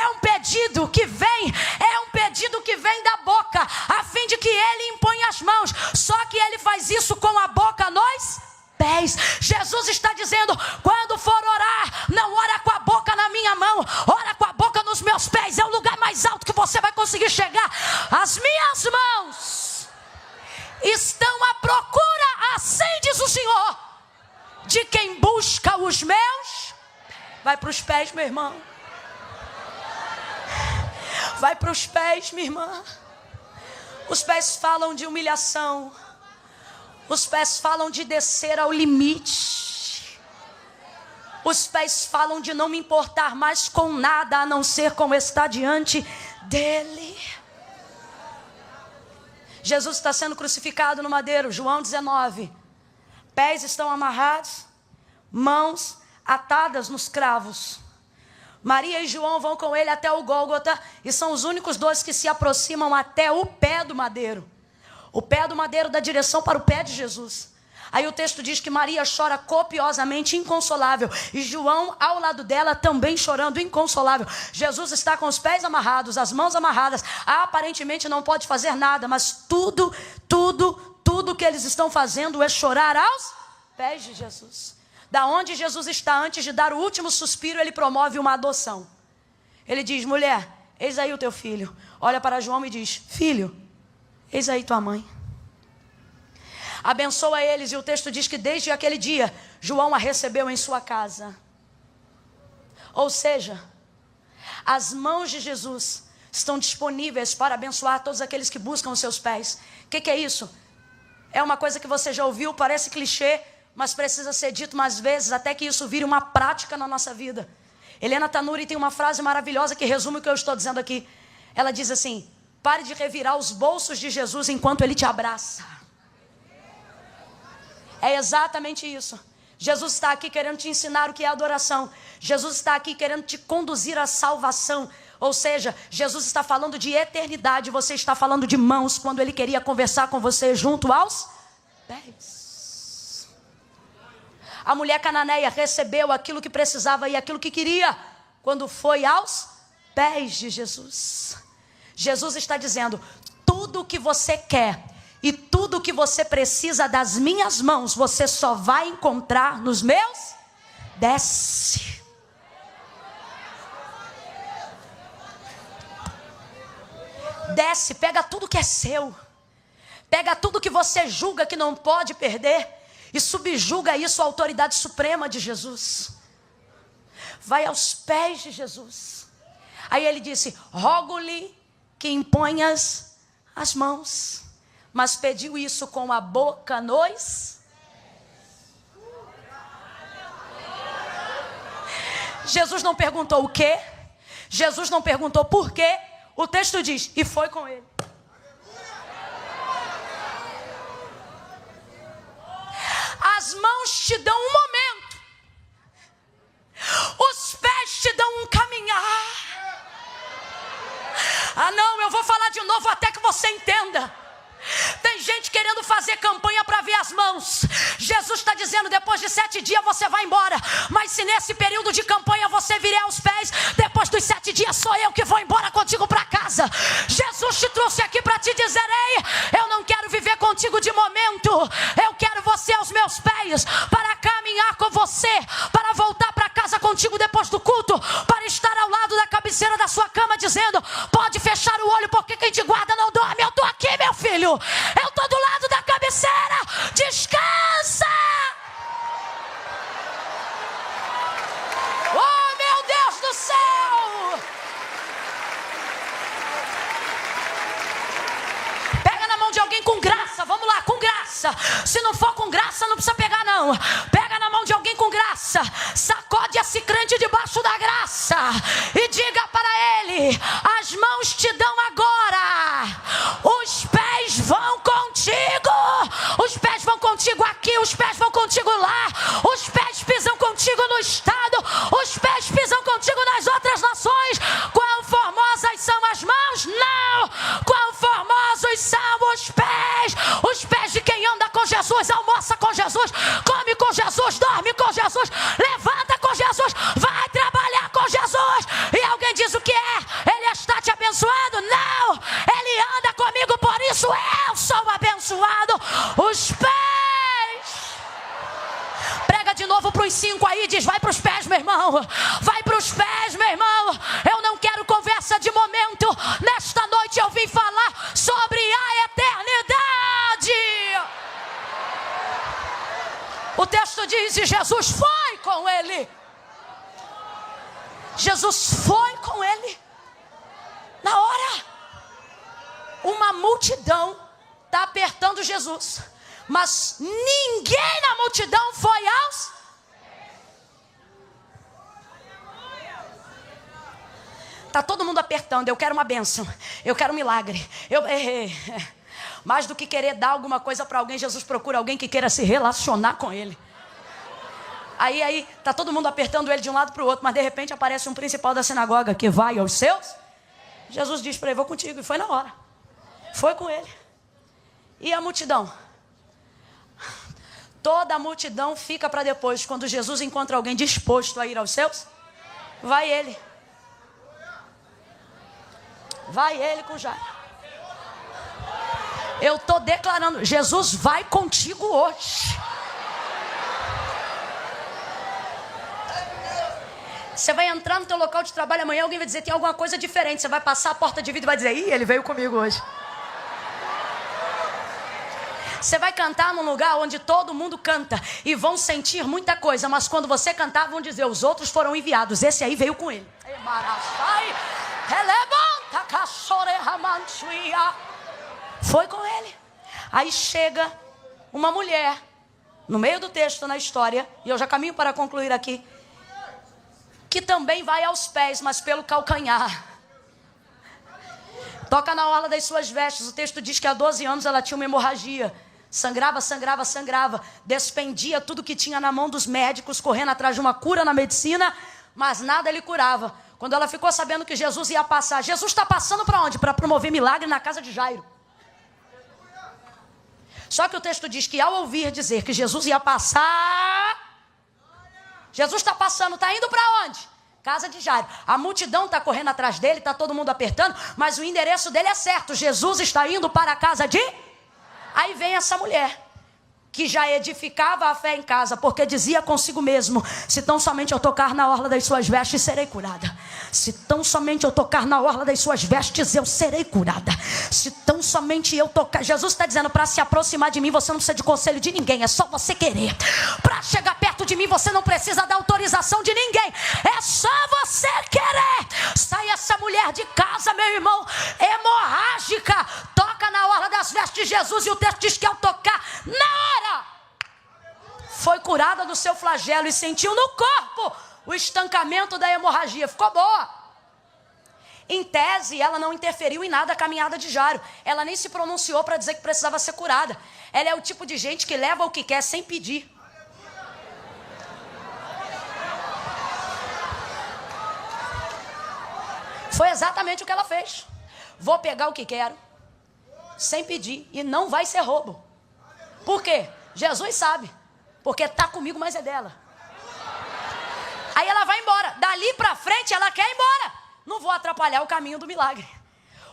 que vem da boca, a fim de que ele imponha as mãos. Só que ele faz isso com a boca nos pés. Jesus está dizendo: quando for orar, não ora com a boca na minha mão, ora com a boca nos meus pés. É o lugar mais alto que você vai conseguir chegar. As minhas mãos estão à procura, assim diz o Senhor, de quem busca os meus. Vai para os pés, meu irmão. Vai para os pés, minha irmã. Os pés falam de humilhação. Os pés falam de descer ao limite. Os pés falam de não me importar mais com nada, a não ser como está diante dele. Jesus está sendo crucificado no madeiro, João 19. Pés estão amarrados, mãos atadas nos cravos. Maria e João vão com ele até o Gólgota e são os únicos dois que se aproximam até o pé do madeiro. O pé do madeiro dá direção para o pé de Jesus. Aí o texto diz que Maria chora copiosamente, inconsolável, e João ao lado dela também chorando, inconsolável. Jesus está com os pés amarrados, as mãos amarradas, aparentemente não pode fazer nada, mas tudo que eles estão fazendo é chorar aos pés de Jesus. Da onde Jesus está, antes de dar o último suspiro, ele promove uma adoção. Ele diz: mulher, eis aí o teu filho. Olha para João e diz: filho, eis aí tua mãe. Abençoa eles, e o texto diz que desde aquele dia, João a recebeu em sua casa. Ou seja, as mãos de Jesus estão disponíveis para abençoar todos aqueles que buscam os seus pés. O que é isso? É uma coisa que você já ouviu, parece clichê, mas precisa ser dito mais vezes, até que isso vire uma prática na nossa vida. Helena Tanuri tem uma frase maravilhosa que resume o que eu estou dizendo aqui. Ela diz assim: pare de revirar os bolsos de Jesus enquanto Ele te abraça. É exatamente isso. Jesus está aqui querendo te ensinar o que é adoração. Jesus está aqui querendo te conduzir à salvação. Ou seja, Jesus está falando de eternidade. Você está falando de mãos, quando Ele queria conversar com você junto aos pés. A mulher cananeia recebeu aquilo que precisava e aquilo que queria quando foi aos pés de Jesus. Jesus está dizendo: tudo o que você quer e tudo o que você precisa das minhas mãos, você só vai encontrar nos meus. Desce. Desce, pega tudo que é seu. Pega tudo que você julga que não pode perder e subjuga isso à autoridade suprema de Jesus. Vai aos pés de Jesus. Aí ele disse: rogo-lhe que imponhas as mãos. Mas pediu isso com a boca nos. Jesus não perguntou o quê. Jesus não perguntou por quê. O texto diz: e foi com ele. As mãos te dão um momento. Os pés te dão um caminhar. Ah não, eu vou falar de novo até que você entenda. Tem gente querendo fazer campanha para ver as mãos. Jesus está dizendo: depois de 7 dias você vai embora. Mas se nesse período de campanha você vier aos pés, depois dos 7 dias sou eu que vou embora contigo para casa. Jesus te trouxe aqui para te dizer: ei, eu não quero viver contigo de momento. Eu quero você aos meus pés, para caminhar com você, para voltar para casa contigo depois do culto, para estar ao lado da cabeceira da sua cama dizendo: pode fechar o olho, porque quem te guarda não dorme. Eu estou aqui, meu filho. Eu estou do lado da cabeceira. Descansa. Oh, meu Deus do céu. Pega na mão de alguém com graça. Vamos lá, com graça. Se não for com graça, não precisa pegar não. Pega na mão de alguém com graça. Sacode esse crente debaixo da graça e diga para ele: as mãos te dão agora. Os pés vão contigo. Os pés vão contigo aqui. Os pés vão contigo lá. Os pés pisam contigo no estado. Os pés pisam contigo nas outras nações. Quão formosas são as mãos? Não. Quão formosos são os pés. Os pés de quem anda com Jesus, almoça com Jesus, come com Jesus, dorme com Jesus, levanta com Jesus, vai trabalhar com Jesus. E alguém diz: o que é? Ele está te abençoando? Não. Ele anda comigo, por isso eu sou abençoado. Os pés. Prega de novo para os 5 aí, diz: vai para os pés, meu irmão. Vai para os pés, meu irmão. Eu não quero conversa de momento. Nesta noite eu vim falar sobre a eternidade. O texto diz: e Jesus foi com ele. Jesus foi com ele. Na hora, uma multidão está apertando Jesus, mas ninguém na multidão foi aos. Está todo mundo apertando. Eu quero uma bênção, eu quero um milagre. Mais do que querer dar alguma coisa para alguém, Jesus procura alguém que queira se relacionar com ele. Aí está todo mundo apertando ele de um lado para o outro, mas de repente aparece um principal da sinagoga que vai aos seus. Jesus diz para ele: vou contigo. E foi na hora. Foi com ele. E a multidão? Toda a multidão fica para depois. Quando Jesus encontra alguém disposto a ir aos seus, vai ele. Vai ele com Jairo. Eu estou declarando: Jesus vai contigo hoje. Você vai entrar no teu local de trabalho amanhã, alguém vai dizer, tem alguma coisa diferente. Você vai passar a porta de vidro e vai dizer, ih, ele veio comigo hoje. Você vai cantar num lugar onde todo mundo canta e vão sentir muita coisa, mas quando você cantar vão dizer, os outros foram enviados, esse aí veio com ele. Foi com ele. Aí chega uma mulher no meio do texto, na história, e eu já caminho para concluir aqui, que também vai aos pés, mas pelo calcanhar. Toca na orla das suas vestes. O texto diz que há 12 anos ela tinha uma hemorragia. Sangrava, sangrava, sangrava. Despendia tudo que tinha na mão dos médicos, correndo atrás de uma cura na medicina, mas nada lhe curava. Quando ela ficou sabendo que Jesus ia passar, Jesus está passando para onde? Para promover milagre na casa de Jairo. Só que o texto diz que ao ouvir dizer que Jesus ia passar, Jesus está passando, está indo para onde? Casa de Jairo. A multidão está correndo atrás dele, está todo mundo apertando, mas o endereço dele é certo. Jesus está indo para a casa de... Aí vem essa mulher, que já edificava a fé em casa, porque dizia consigo mesmo, se tão somente eu tocar na orla das suas vestes, serei curada. Se tão somente eu tocar na orla das suas vestes, eu serei curada. Se tão somente eu tocar... Jesus está dizendo, para se aproximar de mim, você não precisa de conselho de ninguém, é só você querer. Para chegar perto de mim, você não precisa da autorização de ninguém, é só você querer. Sai essa mulher de casa, meu irmão, hemorrágica, toca na orla das vestes de Jesus, e o texto diz que ao tocar, na hora, foi curada do seu flagelo e sentiu no corpo o estancamento da hemorragia. Ficou boa. Em tese, ela não interferiu em nada a caminhada de Jairo. Ela nem se pronunciou para dizer que precisava ser curada. Ela é o tipo de gente que leva o que quer sem pedir. Foi exatamente o que ela fez. Vou pegar o que quero, sem pedir, e não vai ser roubo. Por quê? Jesus sabe. Porque está comigo, mas é dela. Aí ela vai embora. Dali para frente ela quer ir embora. Não vou atrapalhar o caminho do milagre.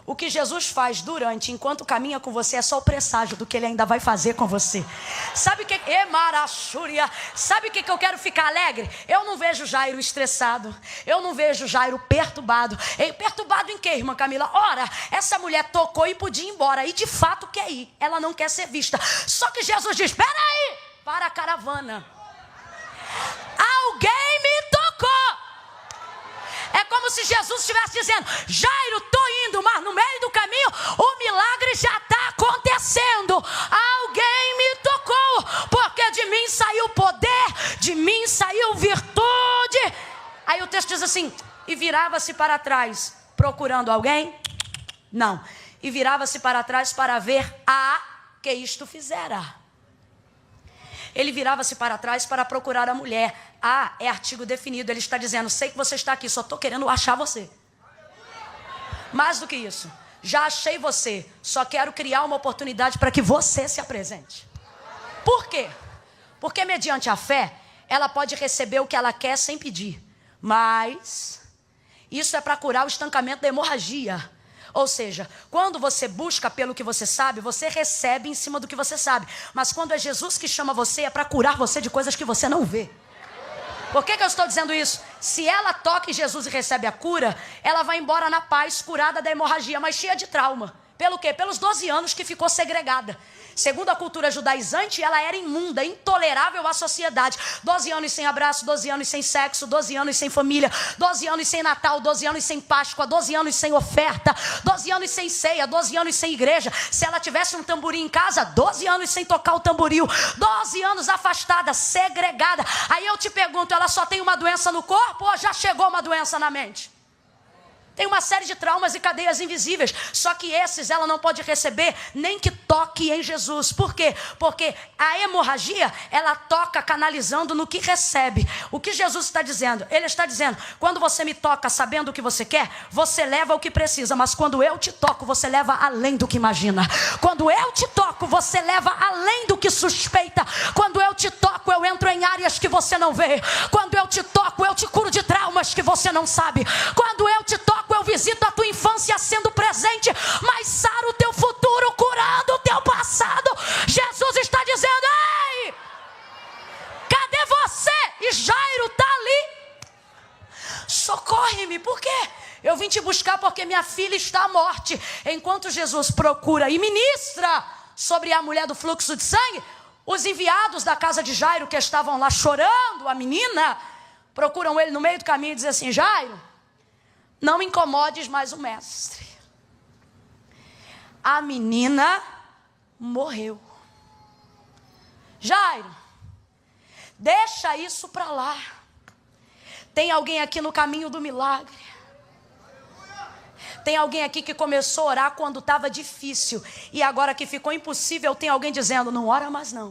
O que Jesus faz durante, enquanto caminha com você, é só o presságio do que ele ainda vai fazer com você. Sabe o que? Sabe o que eu quero ficar alegre? Eu não vejo Jairo estressado. Eu não vejo Jairo perturbado. Perturbado em quê, irmã Camila? Ora, essa mulher tocou e podia ir embora. E de fato quer ir. Ela não quer ser vista. Só que Jesus diz, espera aí, para a caravana. Alguém me tocou. É como se Jesus estivesse dizendo, Jairo, estou indo, mas no meio do caminho o milagre já está acontecendo. Alguém me tocou, porque de mim saiu poder, de mim saiu virtude. Aí o texto diz assim, e virava-se para trás, procurando alguém? Não. E virava-se para trás para ver a que isto fizera. Ele virava-se para trás para procurar a mulher. Ah, é artigo definido. Ele está dizendo, sei que você está aqui, só estou querendo achar você. Mais do que isso, já achei você, só quero criar uma oportunidade para que você se apresente. Por quê? Porque mediante a fé, ela pode receber o que ela quer sem pedir. Mas isso é para curar o estancamento da hemorragia. Ou seja, quando você busca pelo que você sabe, você recebe em cima do que você sabe. Mas quando é Jesus que chama você, é para curar você de coisas que você não vê. Por que eu estou dizendo isso? Se ela toca em Jesus e recebe a cura, ela vai embora na paz, curada da hemorragia, mas cheia de trauma. Pelo quê? Pelos 12 anos que ficou segregada. Segundo a cultura judaizante, ela era imunda, intolerável à sociedade. 12 anos sem abraço, 12 anos sem sexo, 12 anos sem família, 12 anos sem Natal, 12 anos sem Páscoa, 12 anos sem oferta, 12 anos sem ceia, 12 anos sem igreja. Se ela tivesse um tamborim em casa, 12 anos sem tocar o tamboril, 12 anos afastada, segregada. Aí eu te pergunto, ela só tem uma doença no corpo ou já chegou uma doença na mente? Tem uma série de traumas e cadeias invisíveis. Só que esses ela não pode receber nem que toque em Jesus. Por quê? Porque a hemorragia, ela toca canalizando no que recebe. O que Jesus está dizendo? Ele está dizendo, quando você me toca sabendo o que você quer, você leva o que precisa. Mas quando eu te toco, você leva além do que imagina. Quando eu te toco, você leva além do que suspeita. Quando eu te toco, eu entro em áreas que você não vê. Quando eu te toco, eu te curo de traumas que você não sabe. Quando eu te toco, eu visito a tua infância sendo presente, mas saro o teu futuro, curando o teu passado. Jesus está dizendo, ei, cadê você? E Jairo está ali. vim te buscar porque minha filha está à morte. Enquanto Jesus procura e ministra sobre a mulher do fluxo de sangue, os enviados da casa de Jairo, que estavam lá chorando, a menina, procuram ele no meio do caminho e dizem assim: Jairo, não me incomodes mais o mestre. A menina morreu. Jairo, deixa isso para lá. Tem alguém aqui no caminho do milagre. Tem alguém aqui que começou a orar quando estava difícil, e agora que ficou impossível, tem alguém dizendo: não ora mais não.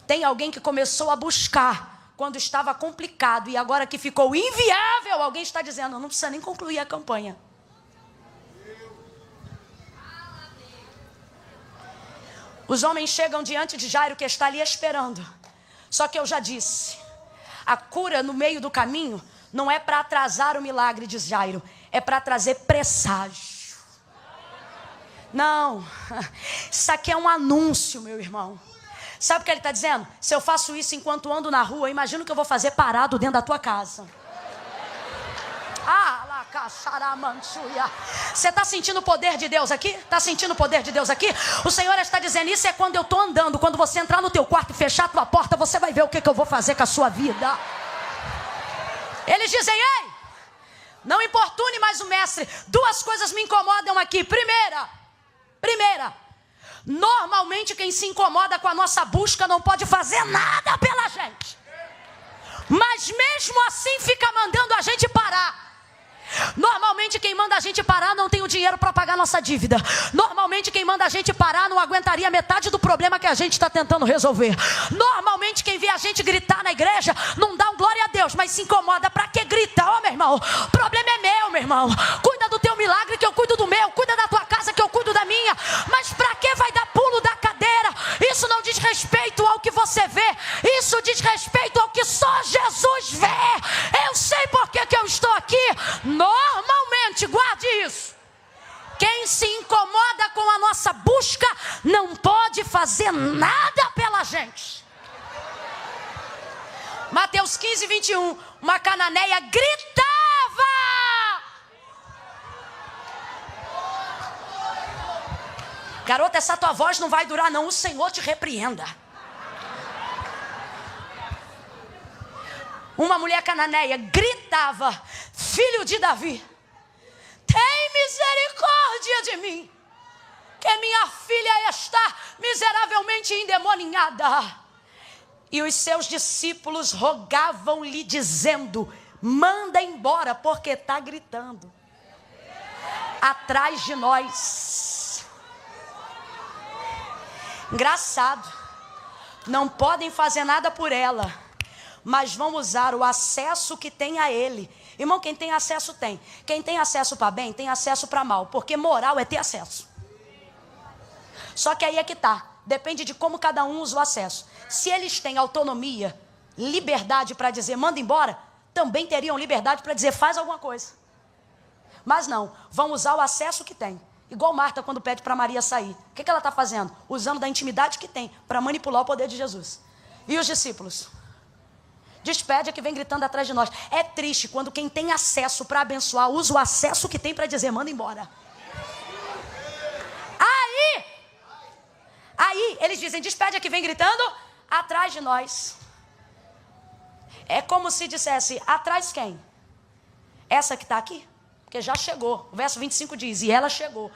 Tem alguém que começou a buscar quando estava complicado, e agora que ficou inviável, alguém está dizendo: não precisa nem concluir a campanha. Os homens chegam diante de Jairo, que está ali esperando. Só que eu já disse, a cura no meio do caminho não é para atrasar o milagre de Jairo, é para trazer presságio. Não, isso aqui é um anúncio, meu irmão. Sabe o que ele está dizendo? Se eu faço isso enquanto ando na rua, imagina o que eu vou fazer parado dentro da tua casa. Você está sentindo o poder de Deus aqui? Está sentindo o poder de Deus aqui? O Senhor está dizendo: isso é quando eu estou andando. Quando você entrar no teu quarto e fechar a tua porta, você vai ver o que eu vou fazer com a sua vida. Eles dizem: ei, não importune mais o mestre. Duas coisas me incomodam aqui. Primeira, normalmente quem se incomoda com a nossa busca não pode fazer nada pela gente, mas mesmo assim fica mandando a gente parar. Normalmente quem manda a gente parar não tem o dinheiro para pagar nossa dívida. Normalmente quem manda a gente parar não aguentaria metade do problema que a gente está tentando resolver. Normalmente quem vê a gente gritar na igreja não dá um glória a Deus, mas se incomoda. Para que gritar? Ó, meu irmão, o problema é meu, meu irmão. Cuida do teu milagre que eu cuido do meu. Cuida da tua casa que eu cuido da minha. Mas para que vai dar pulo da cadeira? Isso não diz respeito ao que você vê. Isso diz respeito ao que só Jesus vê. Eu sei por que eu estou aqui. Normalmente, guarde isso, quem se incomoda com a nossa busca não pode fazer nada pela gente. Mateus 15, 21, uma cananeia gritava: garota, essa tua voz não vai durar não, o Senhor te repreenda. Uma mulher cananeia gritava: filho de Davi, tem misericórdia de mim, que minha filha está miseravelmente endemoniada. E os seus discípulos rogavam-lhe dizendo: manda embora, porque está gritando atrás de nós. Engraçado, não podem fazer nada por ela, mas vão usar o acesso que tem a ele. Irmão, quem tem acesso tem. Quem tem acesso para bem, tem acesso para mal. Porque moral é ter acesso. Só que aí é que está. Depende de como cada um usa o acesso. Se eles têm autonomia, liberdade para dizer manda embora, também teriam liberdade para dizer faz alguma coisa. Mas não, vão usar o acesso que tem. Igual Marta quando pede para Maria sair. O que ela está fazendo? Usando da intimidade que tem para manipular o poder de Jesus. E os discípulos? Despede a que vem gritando atrás de nós. É triste quando quem tem acesso para abençoar usa o acesso que tem para dizer manda embora. Aí eles dizem: despede a que vem gritando atrás de nós. É como se dissesse: atrás quem? Essa que está aqui? Porque já chegou. O verso 25 diz: e ela chegou.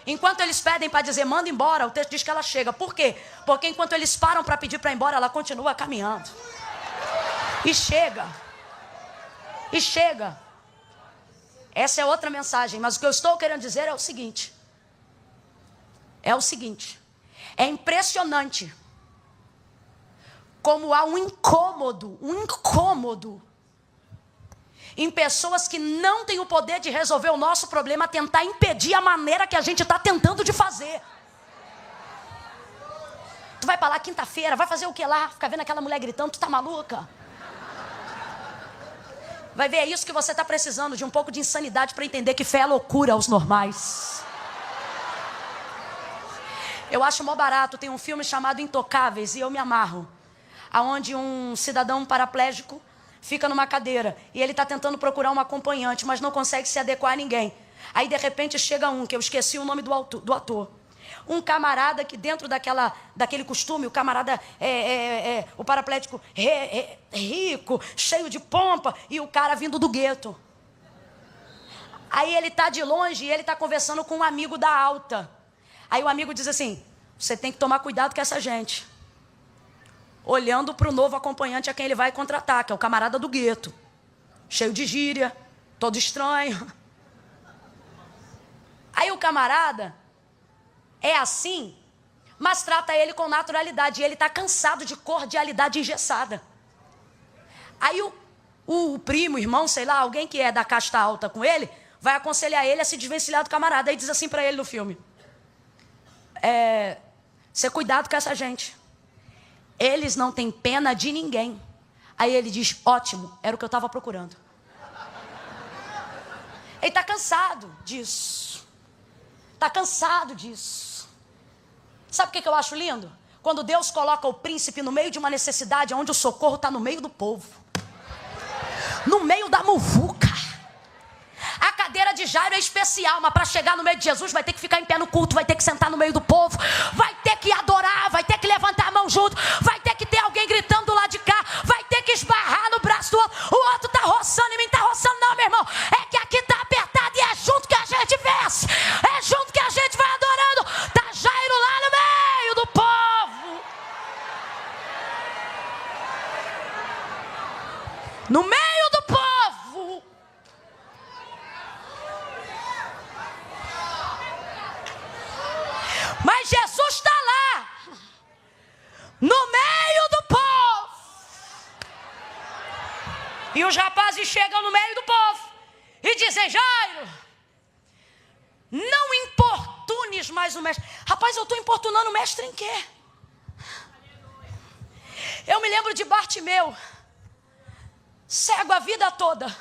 Enquanto eles pedem para dizer manda embora, o texto diz que ela chega. Por quê? Porque enquanto eles param para pedir para ir embora, ela continua caminhando. E chega. E chega. Essa é outra mensagem. Mas o que eu estou querendo dizer é o seguinte. É impressionante como há um incômodo em pessoas que não têm o poder de resolver o nosso problema, tentar impedir a maneira que a gente está tentando de fazer. Tu vai para lá quinta-feira, vai fazer o que lá? Ficar vendo aquela mulher gritando, tu tá maluca? Vai ver, é isso que você está precisando, de um pouco de insanidade para entender que fé é loucura aos normais. Eu acho mó barato, tem um filme chamado Intocáveis, e eu me amarro, aonde um cidadão paraplégico fica numa cadeira e ele está tentando procurar uma acompanhante, mas não consegue se adequar a ninguém. Aí de repente chega que eu esqueci o nome do ator. Um camarada que dentro daquele costume, o camarada o paraplético rico, cheio de pompa, e o cara vindo do gueto. Aí ele está de longe e ele está conversando com um amigo da alta. Aí o amigo diz assim: você tem que tomar cuidado com essa gente. Olhando para o novo acompanhante a quem ele vai contratar, que é o camarada do gueto. Cheio de gíria, todo estranho. Aí o camarada é assim, mas trata ele com naturalidade. E ele está cansado de cordialidade engessada. Aí o primo, irmão, sei lá, alguém que é da casta alta com ele, vai aconselhar ele a se desvencilhar do camarada. Aí diz assim para ele no filme: você cuidado com essa gente. Eles não têm pena de ninguém. Aí ele diz: ótimo, era o que eu estava procurando. Ele está cansado disso. Está cansado disso. Sabe o que eu acho lindo? Quando Deus coloca o príncipe no meio de uma necessidade, onde o socorro está no meio do povo. No meio da muvuca. A cadeira de Jairo é especial, mas para chegar no meio de Jesus vai ter que ficar em pé no culto, vai ter que sentar no meio do povo, vai ter que adorar, vai ter que levantar a mão junto, vai ter que ter alguém gritando do lado de cá, vai ter que esbarrar no braço do outro. O outro está roçando em mim, está roçando não, meu irmão. É que aqui está apertado e é junto que a gente vence, é junto que a gente vai adorando. Está Jairo lá no meio do povo, no meio do povo. Mas Jesus está lá, no meio do povo. E os rapazes chegam no meio do povo e dizem: Jairo, não importunes mais o mestre. Rapaz, eu estou importunando o mestre em quê? Eu me lembro de Bartimeu, cego a vida toda.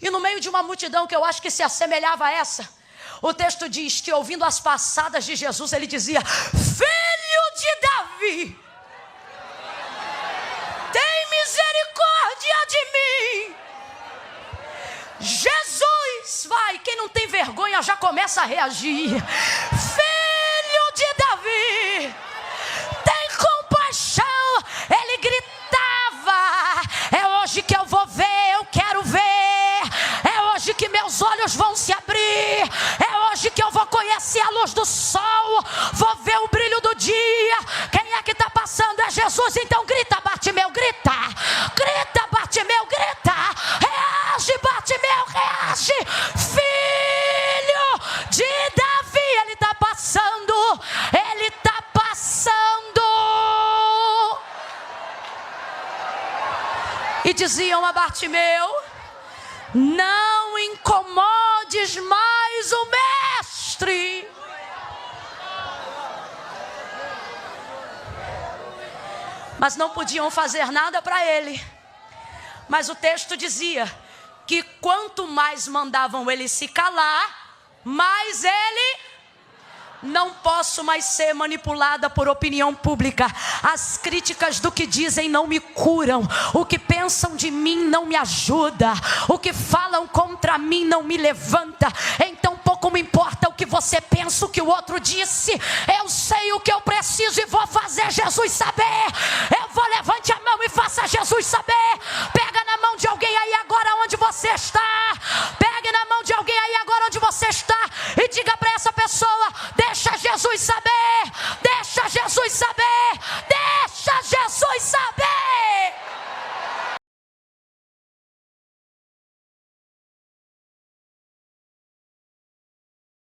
E no meio de uma multidão que eu acho que se assemelhava a essa, o texto diz que, ouvindo as passadas de Jesus, ele dizia: filho de Davi, tem misericórdia de mim. Jesus, vai, quem não tem vergonha já começa a reagir. Filho de Davi, tem compaixão. Ele gritava: é hoje que eu vou ver, eu quero ver. É hoje que meus olhos vão se abrir. É hoje que eu vou conhecer a luz do sol. Vou ver o brilho do dia. Quem é que está passando? É Jesus. Então grita, Bartimeu, grita. Grita, Bartimeu, grita. Reage, Bartimeu, reage. Filho de Davi, ele está passando. Ele está passando. E diziam a Bartimeu: não incomodes mais o mestre. Mas não podiam fazer nada para ele. Mas o texto dizia que quanto mais mandavam ele se calar, mais ele... Não posso mais ser manipulada por opinião pública. As críticas do que dizem não me curam. O que pensam de mim não me ajuda. O que falam contra mim não me levanta. Então pouco me importa o que você pensa, o que o outro disse. Eu sei o que eu preciso e vou fazer Jesus saber. Eu vou, levante a mão e faça Jesus saber. Pega na mão de alguém aí agora onde você está. Pegue na mão de alguém aí agora onde você está e diga